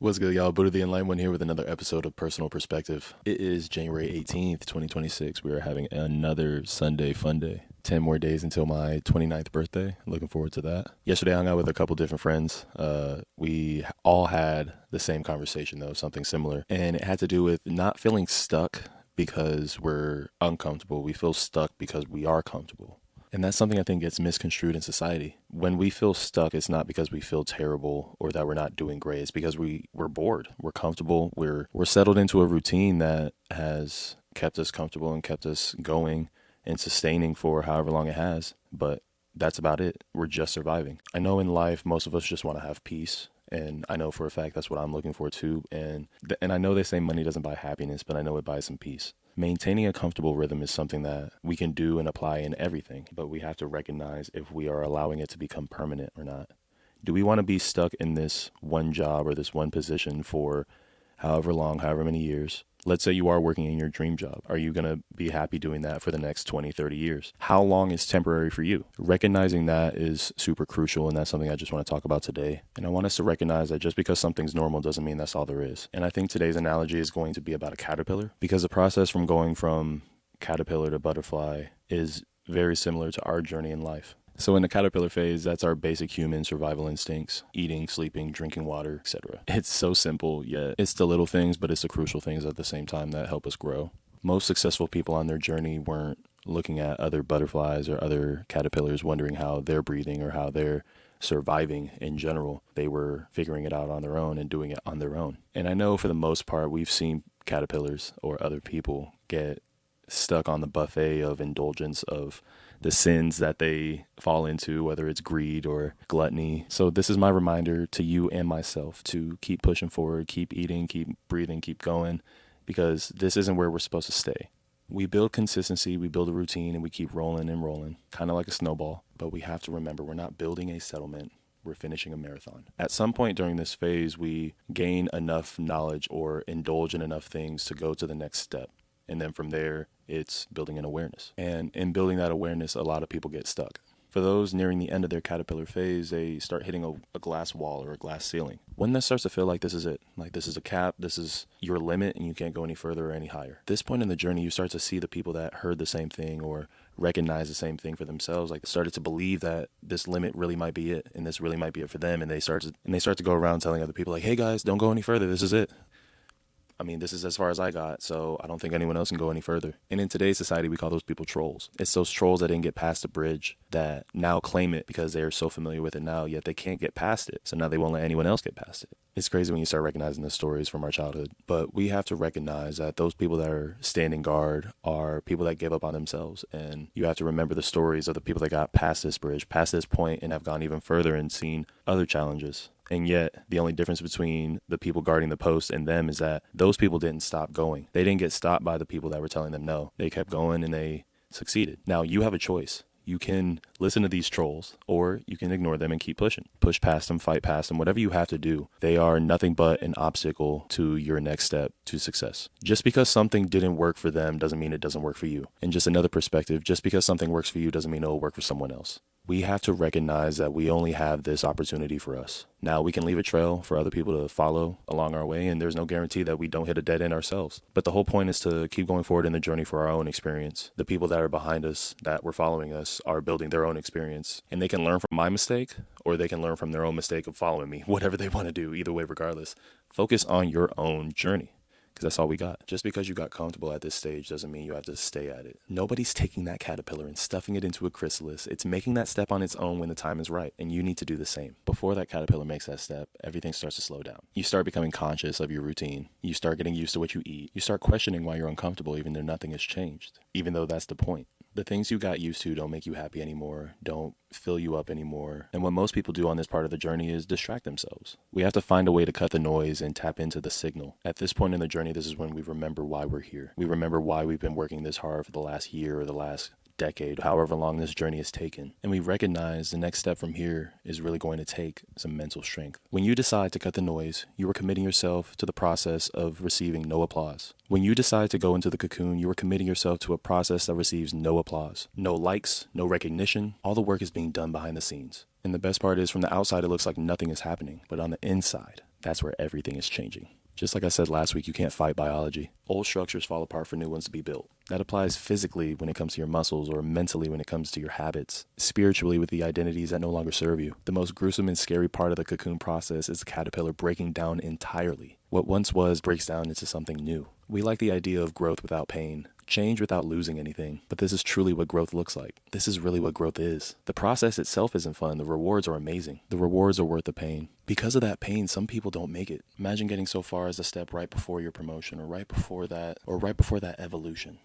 What's good, y'all? Buddha the Enlightened One here with another episode of Personal Perspective. It is January 18th, 2026. We are having another Sunday fun day. 10 more days until my 29th birthday. Looking forward to that. Yesterday I hung out with a couple different friends. We all had the same conversation, though, something similar. And it had to do with not feeling stuck because we're uncomfortable. We feel stuck because we are comfortable. And that's something I think gets misconstrued in society. When we feel stuck, it's not because we feel terrible or that we're not doing great. It's because we're bored. We're comfortable. We're settled into a routine that has kept us comfortable and kept us going and sustaining for however long it has. But that's about it. We're just surviving. I know in life, most of us just want to have peace. And I know for a fact that's what I'm looking for too. And I know they say money doesn't buy happiness, but I know it buys some peace. Maintaining a comfortable rhythm is something that we can do and apply in everything, but we have to recognize if we are allowing it to become permanent or not. Do we want to be stuck in this one job or this one position for however long, however many years? Let's say you are working in your dream job. Are you going to be happy doing that for the next 20, 30 years? How long is temporary for you? Recognizing that is super crucial, and that's something I just want to talk about today. And I want us to recognize that just because something's normal doesn't mean that's all there is. And I think today's analogy is going to be about a caterpillar, because the process from going from caterpillar to butterfly is very similar to our journey in life. So in the caterpillar phase, that's our basic human survival instincts: eating, sleeping, drinking water, etc. It's so simple, yet it's the little things, but it's the crucial things at the same time that help us grow. Most successful people on their journey weren't looking at other butterflies or other caterpillars wondering how they're breathing or how they're surviving in general. They were figuring it out on their own and doing it on their own. And I know for the most part, we've seen caterpillars or other people get stuck on the buffet of indulgence of the sins that they fall into, whether it's greed or gluttony. So this is my reminder to you and myself to keep pushing forward, keep eating, keep breathing, keep going, because this isn't where we're supposed to stay. We build consistency, we build a routine, and we keep rolling and rolling, kind of like a snowball. But we have to remember, we're not building a settlement. We're finishing a marathon. At some point during this phase, we gain enough knowledge or indulge in enough things to go to the next step. And then from there, it's building an awareness. And in building that awareness, a lot of people get stuck. For those nearing the end of their caterpillar phase, they start hitting a glass wall or a glass ceiling. When that starts to feel like this is it, like this is a cap, this is your limit, and you can't go any further or any higher. At this point in the journey, you start to see the people that heard the same thing or recognize the same thing for themselves, like started to believe that this limit really might be it, and this really might be it for them, and they start to go around telling other people like, hey guys, don't go any further, this is it. I mean, this is as far as I got, so I don't think anyone else can go any further. And in today's society, we call those people trolls. It's those trolls that didn't get past the bridge that now claim it because they're so familiar with it now, yet they can't get past it. So now they won't let anyone else get past it. It's crazy when you start recognizing the stories from our childhood. But we have to recognize that those people that are standing guard are people that give up on themselves. And you have to remember the stories of the people that got past this bridge, past this point, and have gone even further and seen other challenges. And yet, the only difference between the people guarding the post and them is that those people didn't stop going. They didn't get stopped by the people that were telling them no. They kept going and they succeeded. Now, you have a choice. You can listen to these trolls, or you can ignore them and keep pushing. Push past them, fight past them, whatever you have to do. They are nothing but an obstacle to your next step to success. Just because something didn't work for them doesn't mean it doesn't work for you. And just another perspective, just because something works for you doesn't mean it'll work for someone else. We have to recognize that we only have this opportunity for us. Now, we can leave a trail for other people to follow along our way, and there's no guarantee that we don't hit a dead end ourselves. But the whole point is to keep going forward in the journey for our own experience. The people that are behind us, that were following us, are building their own experience. And they can learn from my mistake, or they can learn from their own mistake of following me, whatever they want to do, either way, regardless. Focus on your own journey, because that's all we got. Just because you got comfortable at this stage doesn't mean you have to stay at it. Nobody's taking that caterpillar and stuffing it into a chrysalis. It's making that step on its own when the time is right, and you need to do the same. Before that caterpillar makes that step, everything starts to slow down. You start becoming conscious of your routine. You start getting used to what you eat. You start questioning why you're uncomfortable even though nothing has changed, even though that's the point. The things you got used to don't make you happy anymore, don't fill you up anymore. And what most people do on this part of the journey is distract themselves. We have to find a way to cut the noise and tap into the signal. At this point in the journey, this is when we remember why we're here. We remember why we've been working this hard for the last year or the last decade, however long this journey has taken. And we recognize the next step from here is really going to take some mental strength. When you decide to cut the noise, you are committing yourself to the process of receiving no applause. When you decide to go into the cocoon, you are committing yourself to a process that receives no applause, no likes, no recognition. All the work is being done behind the scenes. And the best part is, from the outside, it looks like nothing is happening. But on the inside, That's where everything is changing. Just like I said last week, you can't fight biology. Old structures fall apart for new ones to be built. That applies physically when it comes to your muscles, or mentally when it comes to your habits, spiritually with the identities that no longer serve you. The most gruesome and scary part of the cocoon process is the caterpillar breaking down entirely. What once was breaks down into something new. We like the idea of growth without pain, change without losing anything, but this is truly what growth looks like. This is really what growth is. The process itself isn't fun. The rewards are amazing. The rewards are worth the pain. Because of that pain, some people don't make it. Imagine getting so far as a step right before your promotion, or right before that evolution.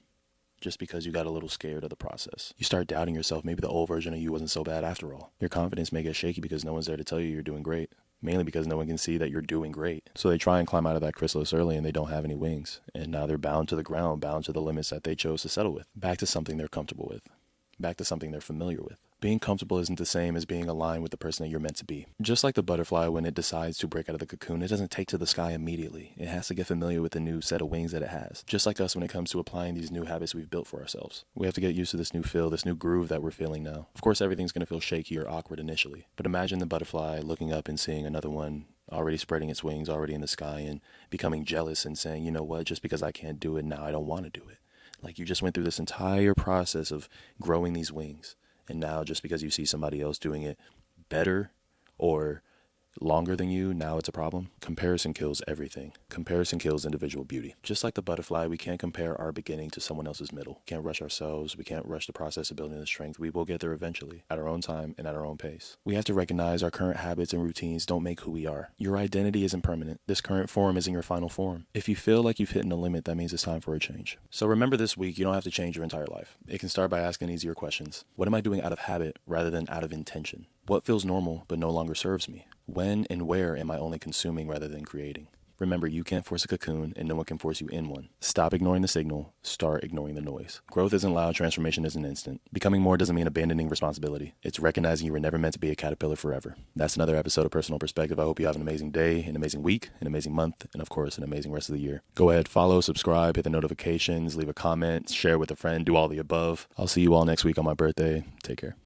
Just because you got a little scared of the process. You start doubting yourself. Maybe the old version of you wasn't so bad after all. Your confidence may get shaky because no one's there to tell you you're doing great. Mainly because no one can see that you're doing great. So they try and climb out of that chrysalis early and they don't have any wings. And now they're bound to the ground, bound to the limits that they chose to settle with. Back to something they're comfortable with. Back to something they're familiar with. Being comfortable isn't the same as being aligned with the person that you're meant to be. Just like the butterfly, when it decides to break out of the cocoon, it doesn't take to the sky immediately. It has to get familiar with the new set of wings that it has. Just like us when it comes to applying these new habits we've built for ourselves. We have to get used to this new feel, this new groove that we're feeling now. Of course, everything's going to feel shaky or awkward initially. But imagine the butterfly looking up and seeing another one already spreading its wings, already in the sky, and becoming jealous and saying, you know what, just because I can't do it now, I don't want to do it. Like, you just went through this entire process of growing these wings. And now just because you see somebody else doing it better or longer than you, now it's a problem. Comparison kills everything. Comparison kills individual beauty. Just like the butterfly, we can't compare our beginning to someone else's middle. We can't rush ourselves. We can't rush the process of building the strength. We will get there eventually, at our own time and at our own pace. We have to recognize our current habits and routines don't make who we are. Your identity isn't permanent. This current form isn't your final form. If you feel like you've hit a limit, that means it's time for a change. So remember, this week, you don't have to change your entire life. It can start by asking easier questions. What am I doing out of habit rather than out of intention? What feels normal but no longer serves me? When and where am I only consuming rather than creating? Remember, you can't force a cocoon and no one can force you in one. Stop ignoring the signal. Start ignoring the noise. Growth isn't loud. Transformation isn't instant. Becoming more doesn't mean abandoning responsibility. It's recognizing you were never meant to be a caterpillar forever. That's another episode of Personal Perspective. I hope you have an amazing day, an amazing week, an amazing month, and of course, an amazing rest of the year. Go ahead, follow, subscribe, hit the notifications, leave a comment, share with a friend, do all the above. I'll see you all next week on my birthday. Take care.